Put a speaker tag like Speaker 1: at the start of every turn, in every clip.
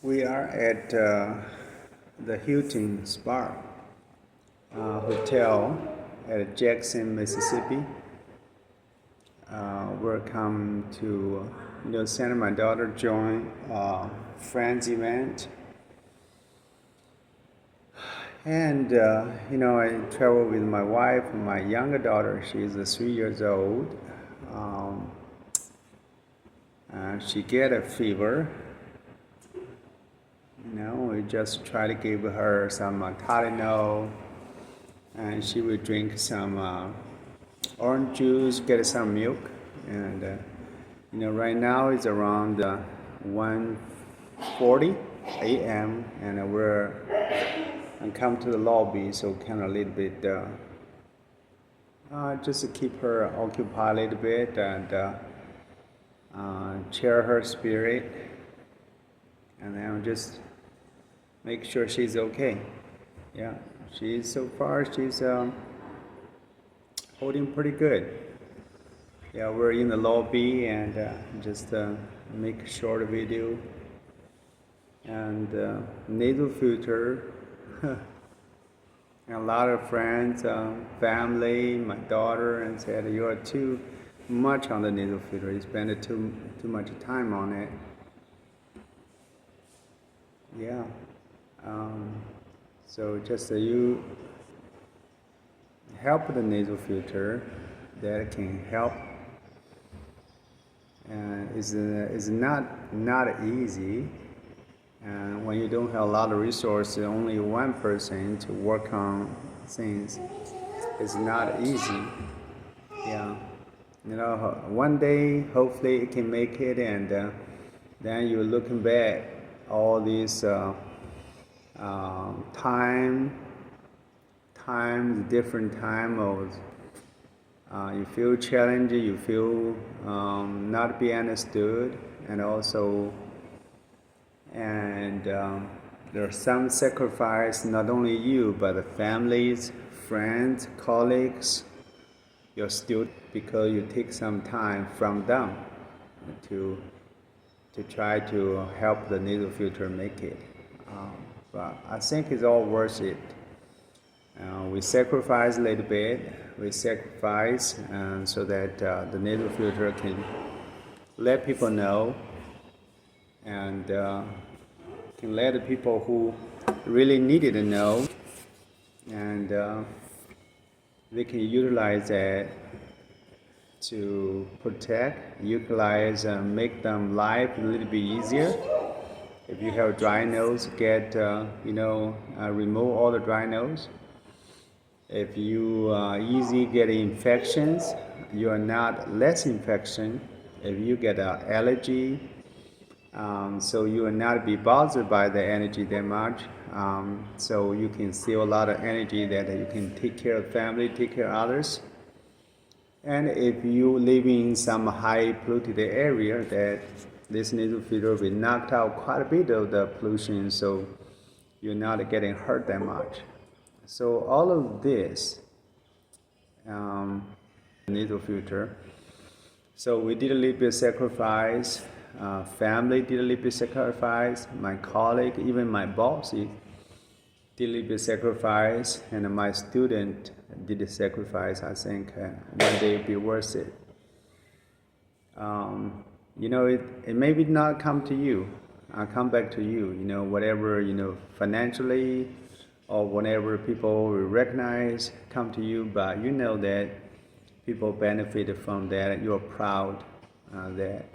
Speaker 1: We are at the Hilton Spa Hotel at Jackson, Mississippi. We're come to send my daughter join a friend's event, and I travel with my wife and my younger daughter. She's 3 years old. She get a fever. We just try to give her some Tylenol, and she will drink some orange juice, get some milk, and right now it's around 1:40 a.m. and we're come to the lobby, so kind of a little bit just to keep her occupied a little bit and cheer her spirit, and then just make sure she's okay. Yeah, she's holding pretty good. Yeah, we're in the lobby and just make a short video and nasal filter. And a lot of friends, family, my daughter, and said you are too much on the nasal filter. You spend too much time on it. Yeah. So just you help the nasal filter, that can help, and is not easy. And when you don't have a lot of resources, only one person to work on things, it's not easy. Yeah, one day hopefully it can make it, and then you're looking back all these different time of you feel challenged, you feel not be understood, and also there are some sacrifice, not only you but the families, friends, colleagues, your students, because you take some time from them to try to help the nasal filter make it. But I think it's all worth it. We sacrifice a little bit. We sacrifice so that the nasal filter can let people know, and can let the people who really need it to know, and they can utilize that to protect, utilize, and make them life a little bit easier. If you have dry nose, get remove all the dry nose. If you easy get infections, you are not less infection. If you get an allergy, so you will not be bothered by the energy that much. So you can save a lot of energy that you can take care of family, take care of others. And if you live in some high polluted area, that this nasal filter will knock out quite a bit of the pollution, so you're not getting hurt that much. So all of this nasal filter. So we did a little bit of sacrifice. Family did a little bit of sacrifice. My colleague, even my boss, did a little bit of sacrifice, and my student did a sacrifice. I think one day it'll be worth it. It maybe not come to you. Come back to you. Whatever financially, or whenever people will recognize, come to you. But you know that people benefit from that. You're proud that.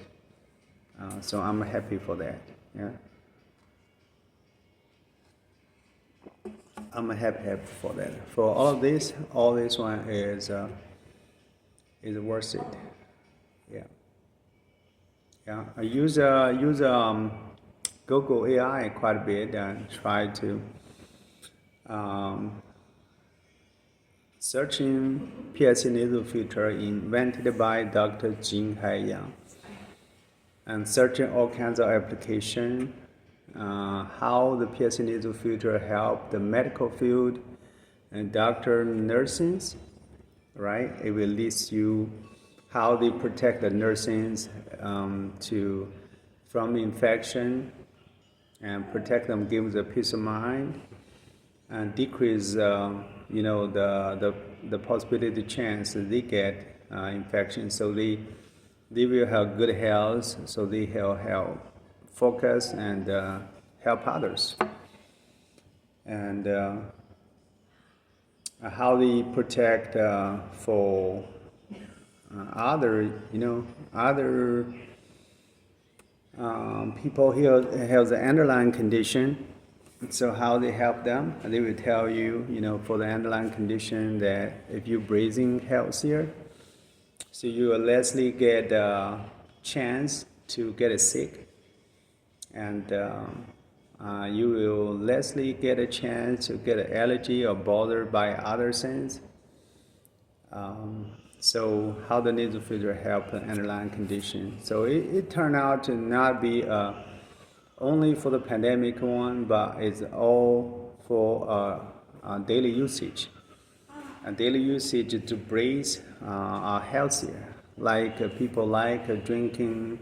Speaker 1: So I'm happy for that. Yeah. I'm happy for that. For all this one is worth it. Yeah. Yeah. I use Google AI quite a bit and try to searching PSC Nasal Filter invented by Dr. Jin Haiyang, and searching all kinds of applications. How the PSC Nasal Filter help the medical field and doctor, nurses, right? It will list you how they protect the nurses to from infection and protect them, give them peace of mind, and decrease the possibility chance that they get infection, so they will have good health, so they help focus and help others. And how they protect for other people who have the underlying condition. So how they help them, they will tell you, for the underlying condition, that if you're breathing healthier, so you will less get a chance to get sick, and you will less get a chance to get an allergy or bothered by other things. So how the nasal filter help the underlying condition. So it turned out to not be only for the pandemic one, but it's all for daily usage. Daily usage to breathe are healthier. Like people like drinking,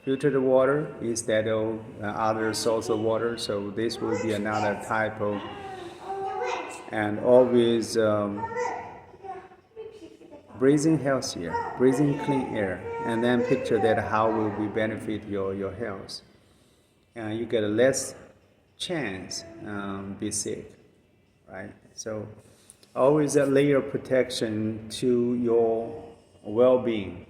Speaker 1: filtered water instead of other source of water. So this will be another type of, and always breathing healthier, breathing clean air, and then picture that how will we benefit your health. And you get a less chance be sick, right? So always a layer of protection to your well-being,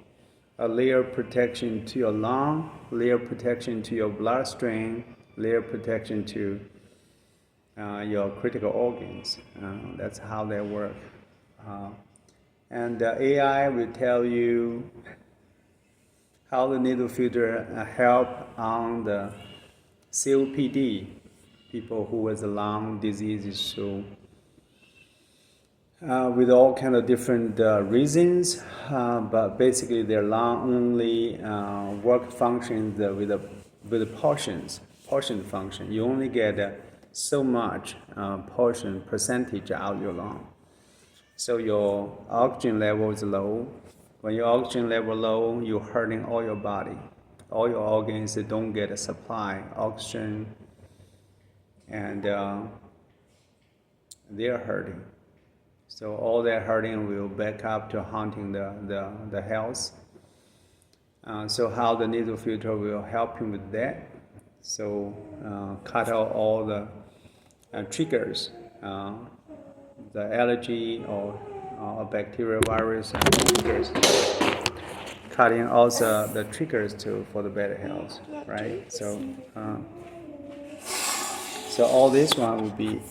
Speaker 1: a layer of protection to your lung, layer of protection to your bloodstream, layer of protection to your critical organs. That's how they work. And AI will tell you how the nasal filter help on the COPD, people who has lung diseases. So with all kind of different reasons, but basically their lung only work functions with the portion function. You only get so much portion percentage out of your lung. So your oxygen level is low. When your oxygen level low, you're hurting all your body. All your organs don't get a supply oxygen, and they're hurting. So all that hurting will back up to haunting the health. So how the nasal filter will help you with that? So cut out all the triggers, the allergy or bacterial virus and triggers, cutting also the triggers for the better health, right? So so all this one would be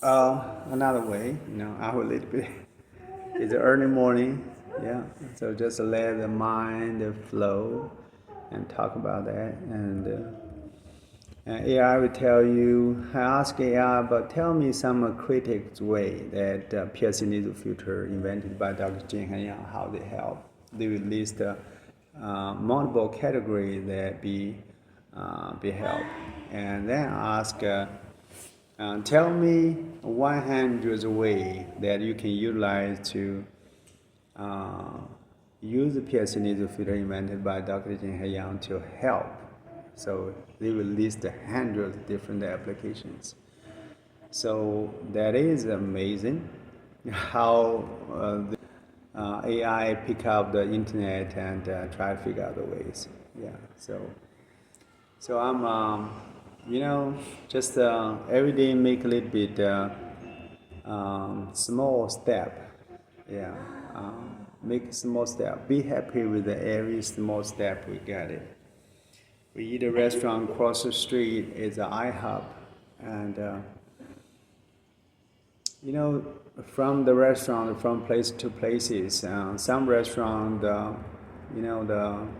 Speaker 1: another way, our little bit. It's early morning, yeah. So just let the mind flow and talk about that. And AI will tell you, I ask AI, but tell me some critical way that PSC Nasal Filter invented by Dr. Jin Han-Yang, how they help. They will list multiple categories that be helped. And then ask, tell me 100 ways that you can utilize to use the PSC Nasal Filter invented by Dr. Jin Han-Yang to help. So they will list 100 different applications. So that is amazing how the AI pick up the internet and try to figure out the ways. Yeah. So I'm just every day make a little bit small step. Yeah. Make a small step. Be happy with every small step we get it. We eat a restaurant across the street, it's an IHOP, and from the restaurant, from place to places, some restaurant,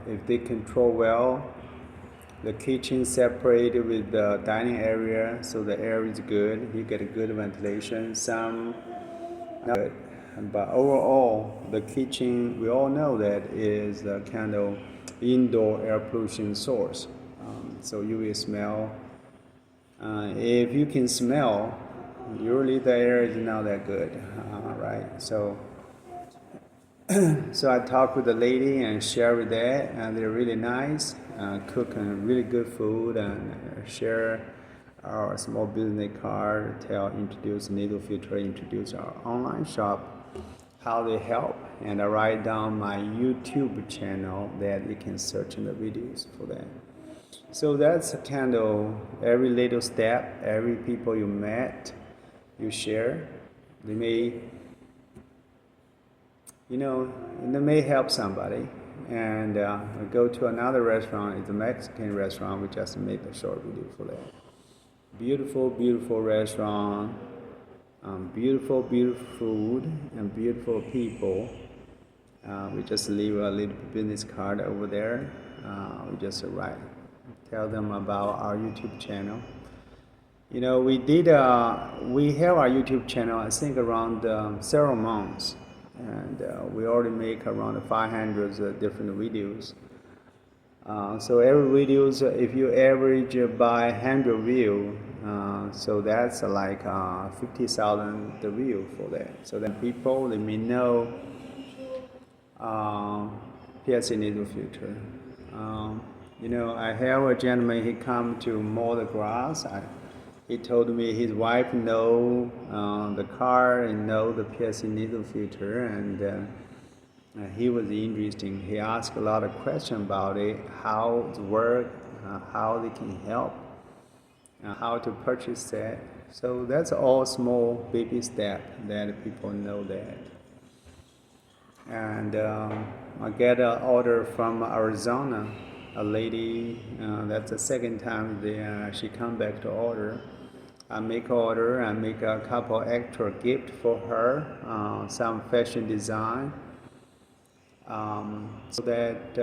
Speaker 1: if they control well, the kitchen separated with the dining area, so the air is good, you get a good ventilation. Some not good, but overall, the kitchen, we all know that is a kind of indoor air pollution source. So you will smell. If you can smell, usually the air is not that good, right? So So I talked with the lady and share with that, and they're really nice, cook really good food, and share our small business card, introduce Nasal Filter, introduce our online shop, how they help, and I write down my YouTube channel that you can search in the videos for that. So that's a kind of every little step, every people you met, you share, they may, they may help somebody. And we go to another restaurant, it's a Mexican restaurant, we just made a short video for that. Beautiful, beautiful restaurant, beautiful, beautiful food, and beautiful people. We just leave a little business card over there. We just write, tell them about our YouTube channel. We have our YouTube channel, I think around several months. And we already make around 500 different videos. So every videos, if you average by 100 view, so that's like 50,000 view for that. So then people, they may know PSC Nasal Filter. I have a gentleman, he come to mow the grass. He told me his wife know the car and know the PSC Nasal Filter, and he was interesting. He asked a lot of questions about it, how it works, how they can help, how to purchase that. So that's all small baby step that people know that. And I get an order from Arizona, a lady, that's the second time she come back to order. I make order, I make a couple extra gift for her, some fashion design. So that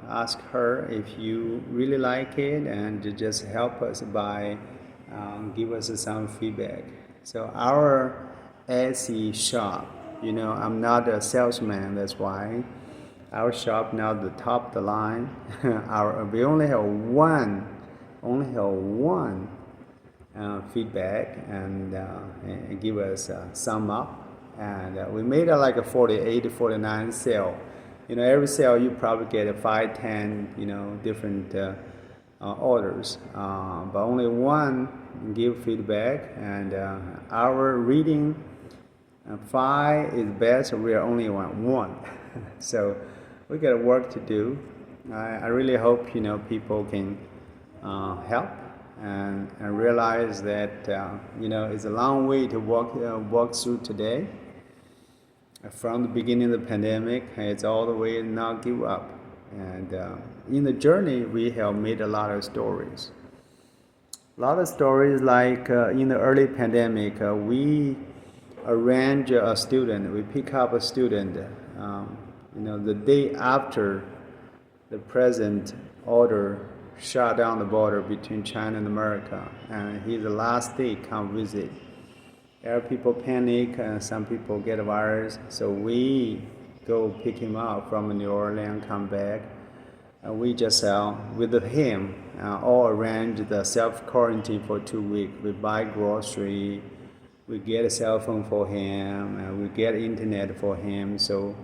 Speaker 1: ask her if you really like it and just help us by give us some feedback. So our Etsy shop, I'm not a salesman, that's why our shop now the top of the line. We only have one feedback and give us a sum up, and we made like a 48 to 49 sale. Every sale you probably get 5-10 different orders, but only one give feedback, and our reading 5 is best. We are only one. So we got work to do. I really hope people can help and realize that it's a long way to walk through today. From the beginning of the pandemic, it's all the way not give up. And in the journey, we have made a lot of stories. Like in the early pandemic, we arrange a student, we pick up a student, the day after the president order shut down the border between China and America, and he's the last day come visit. There are people panic, and some people get a virus, so we go pick him up from New Orleans, come back, and we just with him all arrange the self-quarantine for 2 weeks. We buy grocery, we get a cell phone for him, and we get internet for him, so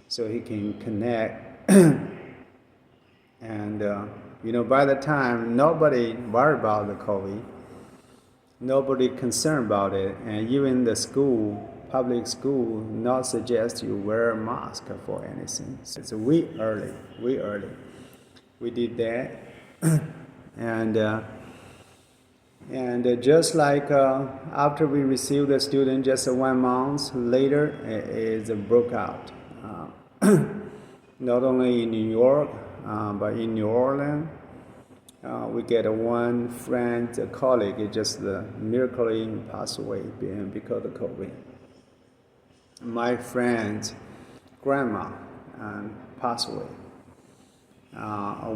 Speaker 1: he can connect. And by the time nobody worried about the COVID, nobody concerned about it, and even the public school, not suggest you wear a mask for anything. So we early, we did that, and just like after we received the student, just 1 month later, it broke out. Not only in New York, but in New Orleans. We get one friend, a colleague, just miraculously passed away because of COVID. My friend's grandma passed away.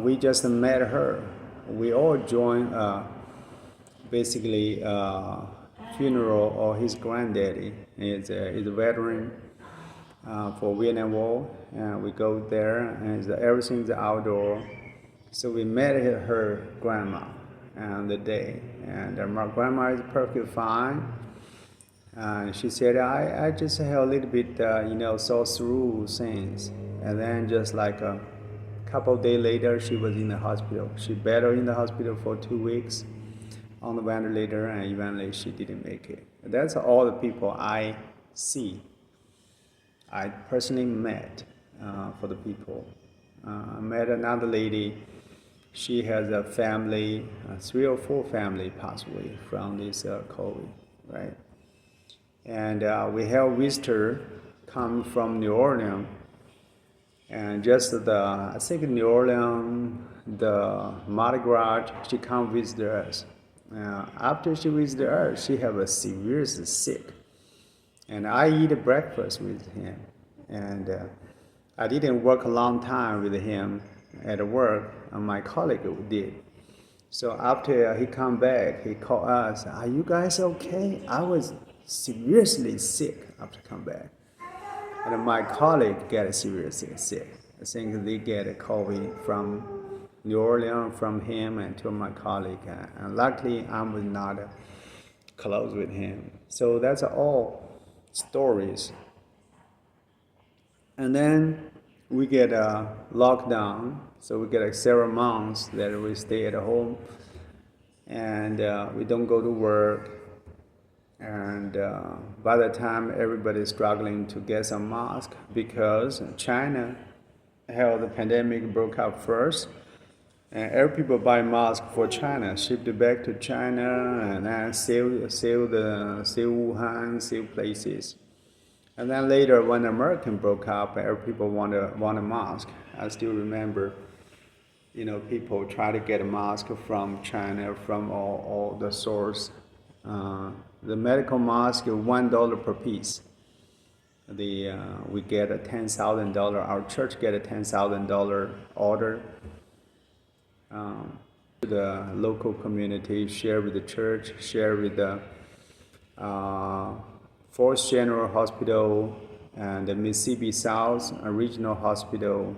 Speaker 1: We just met her. We all joined basically funeral of his granddaddy. He's a veteran for Vietnam War, and we go there, and everything's outdoor. So we met her grandma on the day, and my grandma is perfectly fine. She said, I just have a little bit, sore throat things. And then just like a couple of days later, she was in the hospital. She battled in the hospital for 2 weeks on the ventilator, and eventually she didn't make it. That's all the people I see. I personally met for the people. I met another lady. She has a family, 3 or 4 family passed away from this COVID, right? And we have a visitor come from New Orleans, and just I think New Orleans, the Mardi Gras, she come visit us. After she visited us, she have a severe sick, and I eat breakfast with him, and I didn't work a long time with him at work, and my colleague did. So after he come back, he called us, "Are you guys okay?" I was seriously sick after come back. And my colleague get seriously sick. I think they get a COVID from New Orleans, from him and to my colleague. And luckily, I was not close with him. So that's all stories. And then we get a lockdown. So we get several months that we stay at home. And we don't go to work. And by the time everybody's struggling to get some mask, because China held the pandemic broke out first, and every people buy mask for China, shipped it back to China, and then sell Wuhan, sell places. And then later, when American broke up, every people want a mask. I still remember, people try to get a mask from China, from all the source. The medical mask is $1 per piece. We get a $10,000. Our church get a $10,000 order. The local community share with the church, share with the Fourth General Hospital and the Mississippi South Regional Hospital,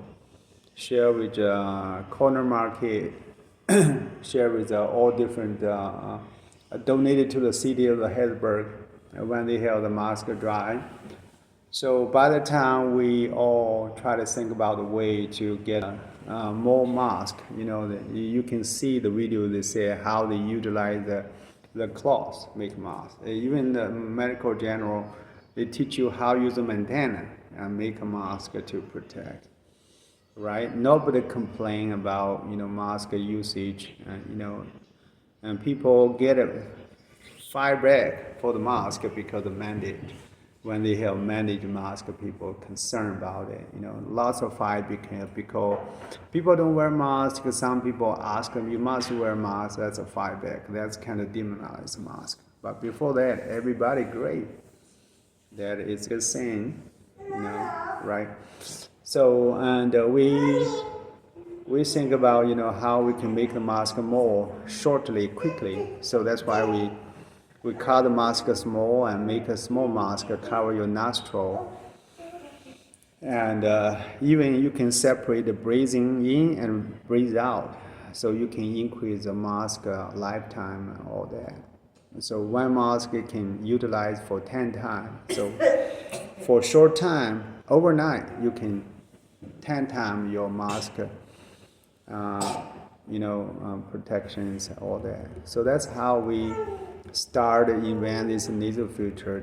Speaker 1: share with the corner market, share with all different. Donated to the city of Harrisburg when they have the mask drive. So by the time we all try to think about a way to get more masks, you can see the video. They say how they utilize the cloth make masks. Even the medical general, they teach you how to use a antenna and make a mask to protect. Right? Nobody complain about mask usage. And people get a $5 back for the mask because of mandate. When they have managed mask, people are concerned about it. Lots of fight because people don't wear masks. Some people ask them, "You must wear mask." That's a $5 back. That's kind of demonized mask. But before that, everybody great. That is the same, right? So and we think about how we can make the mask more shortly, quickly. So that's why we cut the mask small and make a small mask cover your nostril. And even you can separate the breathing in and breathe out, so you can increase the mask lifetime and all that. So one mask you can utilize for 10 times. So for short time, overnight, you can 10 times your mask. Protections, all that. So that's how we start invent this nasal filter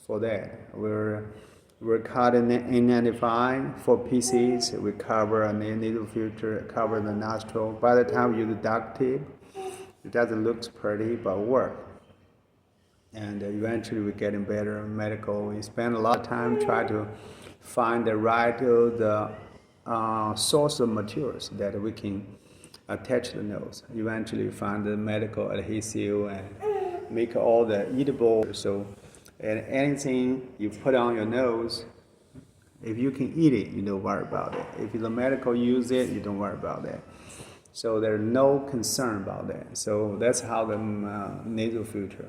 Speaker 1: for that. We're cutting N95 for pieces. We cover a nasal filter, cover the nostril. By the time you use the duct tape, it doesn't look pretty, but work. And eventually we're getting better medical. We spend a lot of time trying to find the right source of materials that we can attach the nose. Eventually find the medical adhesive and make all the eatable. So anything you put on your nose, if you can eat it, you don't worry about it. If the medical use it, you don't worry about that. So there's no concern about that. So that's how the nasal filter.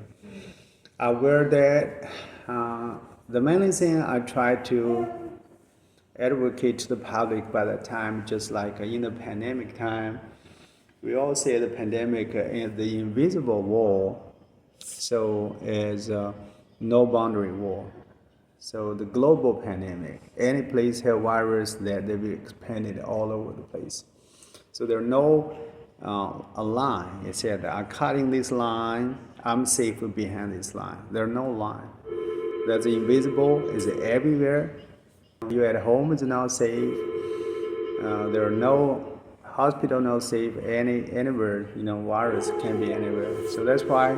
Speaker 1: I wear that. The main thing I try to advocate to the public by that time, just like in the pandemic time, we all say the pandemic is the invisible wall. So as no boundary wall. So the global pandemic, any place have virus that they will expand it all over the place. So there are no a line. It said, I'm cutting this line, I'm safe behind this line. There are no line. That's invisible, is everywhere. You at home is not safe. There are no hospital not safe anywhere. Virus can be anywhere. So that's why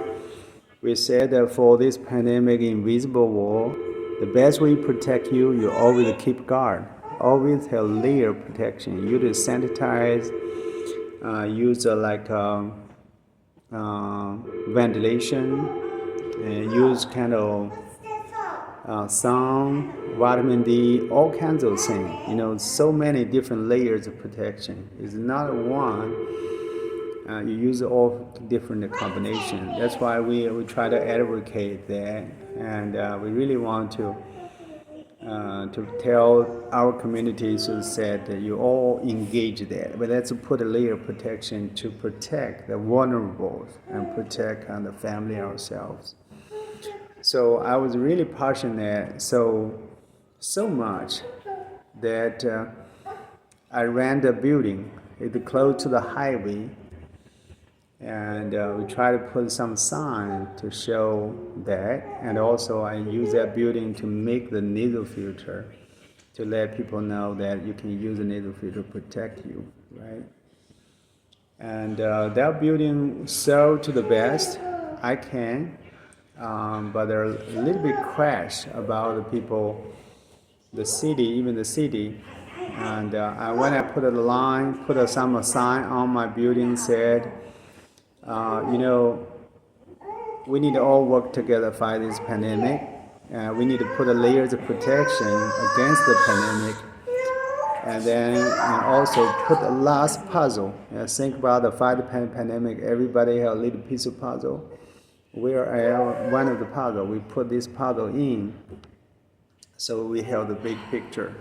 Speaker 1: we said that for this pandemic invisible wall, the best way to protect you, you always keep guard. Always have layer protection. You just sanitize, use ventilation, and use kind of sun, vitamin D, all kinds of things. So many different layers of protection. It's not one. You use all different combinations. That's why we try to advocate that, and we really want to tell our communities that you all engage that. But let's put a layer of protection to protect the vulnerable and protect the family ourselves. So I was really passionate so much that I ran the building. It's close to the highway. And we try to put some sign to show that, and also I use that building to make the nasal filter to let people know that you can use a nasal filter to protect you, right? And that building sold to the best I can, but there are a little bit crash about the people, the city, even the city. And when I put a line, put some sign on my building said, we need to all work together to fight this pandemic. We need to put a layers of protection against the pandemic. And then also put the last puzzle. Think about the fight the pandemic. Everybody have a little piece of puzzle. We are one of the puzzle. We put this puzzle in. So we have the big picture.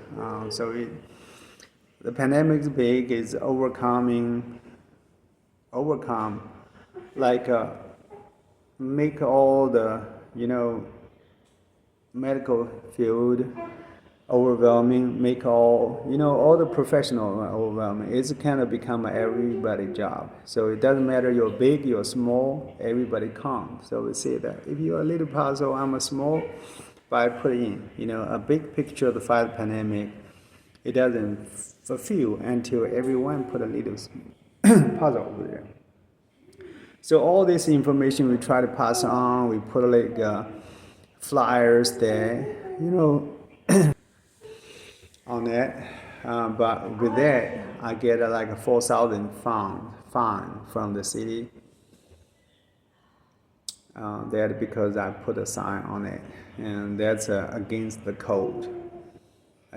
Speaker 1: The pandemic is big. Is overcome. Make all the medical field overwhelming, make all the professional overwhelming. It's kind of become everybody's job. So it doesn't matter you're big, you're small, everybody comes. So we say that if you're a little puzzle, I'm a small, but I put in a big picture of the fight pandemic. It doesn't fulfill until everyone put a little puzzle over there. So all this information we try to pass on. We put flyers there, on that. But with that, I get a 4,000 fine from the city. That because I put a sign on it, and that's against the code.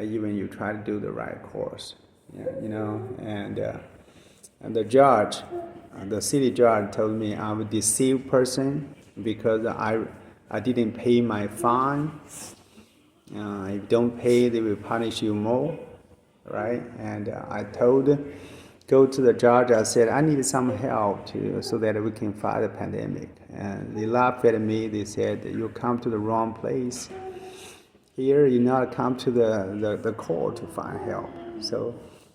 Speaker 1: Even you try to do the right course, and the judge. The city judge told me I'm a deceived person because I didn't pay my fine. If you don't pay, they will punish you more, right? And I go to the judge. I said I need some help so that we can fight the pandemic. And they laughed at me. They said you come to the wrong place. Here you not come to the court to find help. So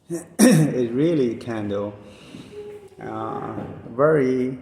Speaker 1: it really kind of very